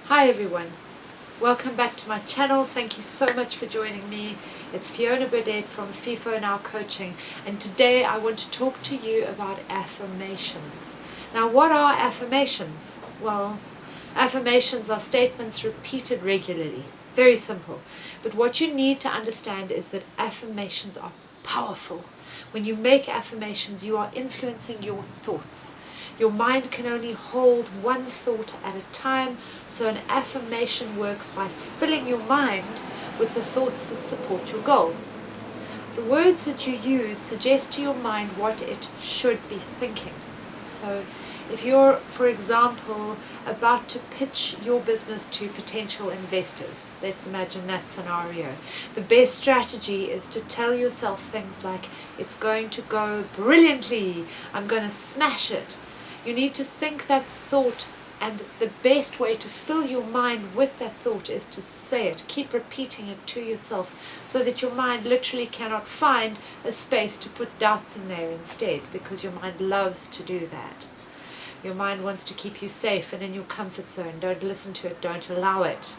Hi everyone, welcome back to my channel. Thank you so much for joining me. It's Fiona Burdett from Fifonow Coaching, and today I want to talk to you about affirmations. Now, what are affirmations? Well, affirmations are statements repeated regularly. Very simple. But what you need to understand is that affirmations are powerful. When you make affirmations, you are influencing your thoughts. Your mind can only hold one thought at a time, so an affirmation works by filling your mind with the thoughts that support your goal. The words that you use suggest to your mind what it should be thinking. So if you're, for example, about to pitch your business to potential investors, let's imagine that scenario, the best strategy is to tell yourself things like, it's going to go brilliantly, I'm going to smash it. You need to think that thought, and the best way to fill your mind with that thought is to say it. Keep repeating it to yourself so that your mind literally cannot find a space to put doubts in there instead, because your mind loves to do that. Your mind wants to keep you safe and in your comfort zone. Don't listen to it, don't allow it.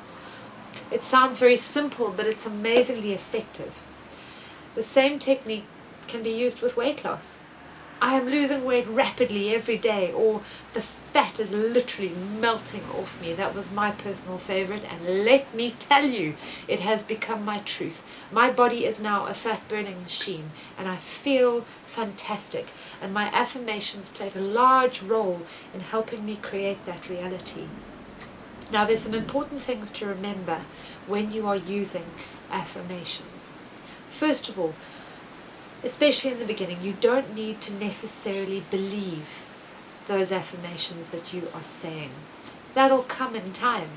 It sounds very simple, but it's amazingly effective. The same technique can be used with weight loss. I am losing weight rapidly every day, or the fat is literally melting off me. That was my personal favorite, and let me tell you, it has become my truth. My body is now a fat burning machine, and I feel fantastic, and my affirmations played a large role in helping me create that reality. Now, there's some important things to remember when you are using affirmations. First of all, especially in the beginning, you don't need to necessarily believe those affirmations that you are saying. That'll come in time.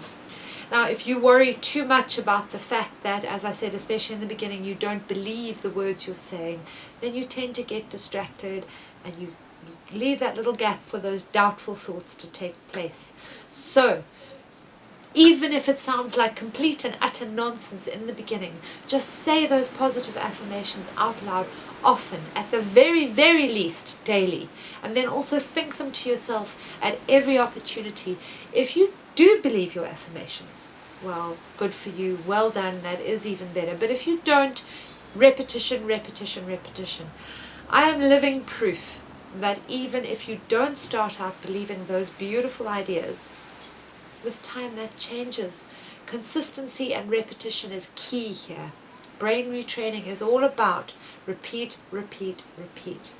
Now, if you worry too much about the fact that, as I said, especially in the beginning, you don't believe the words you're saying, then you tend to get distracted and you leave that little gap for those doubtful thoughts to take place. So, even if it sounds like complete and utter nonsense in the beginning, just say those positive affirmations out loud often, at the very, very least daily, and then also think them to yourself at every opportunity. If you do believe your affirmations, well, good for you, well done, that is even better. But if you don't, repetition, repetition, repetition. I am living proof that even if you don't start out believing those beautiful ideas, with time that changes. Consistency and repetition is key here. Brain retraining is all about repeat, repeat, repeat.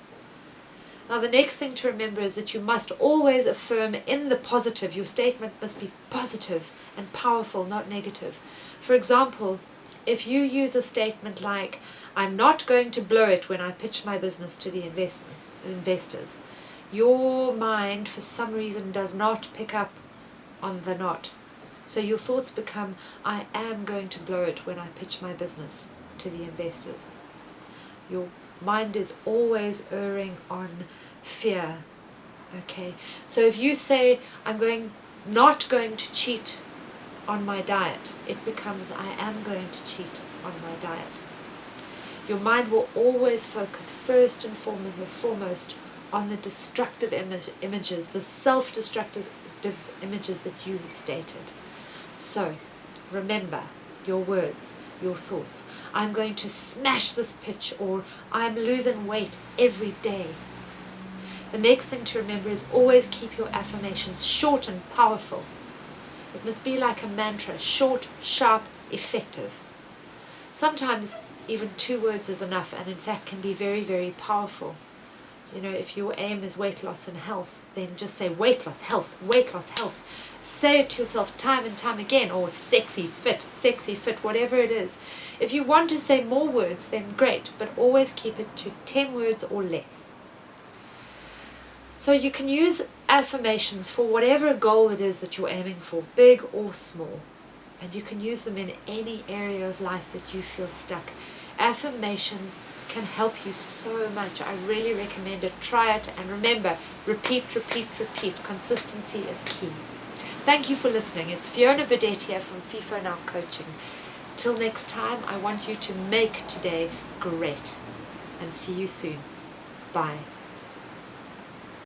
Now, the next thing to remember is that you must always affirm in the positive. Your statement must be positive and powerful, not negative. For example, if you use a statement like, I'm not going to blow it when I pitch my business to the investors, your mind for some reason does not pick up on the not. So your thoughts become, I am going to blow it when I pitch my business to the investors. Your mind is always erring on fear. Okay, so if you say, I'm not going to cheat on my diet, it becomes, I am going to cheat on my diet. Your mind will always focus first and foremost on the destructive images, the self-destructive images that you stated. So remember your words, your thoughts. I'm going to smash this pitch, or I'm losing weight every day. The next thing to remember is always keep your affirmations short and powerful. It must be like a mantra, short, sharp, effective. Sometimes even 2 words is enough, and in fact can be very, very powerful. You know, if your aim is weight loss and health, then just say weight loss, health, weight loss, health. Say it to yourself time and time again, or sexy fit, whatever it is. If you want to say more words, then great, but always keep it to 10 words or less. So you can use affirmations for whatever goal it is that you're aiming for, big or small. And you can use them in any area of life that you feel stuck. Affirmations can help you so much. I really recommend it. Try it, and remember, repeat, repeat, repeat. Consistency is key. Thank you for listening. It's Fiona Burdett here from Fifonow Coaching. Till next time, I want you to make today great, and see you soon. Bye.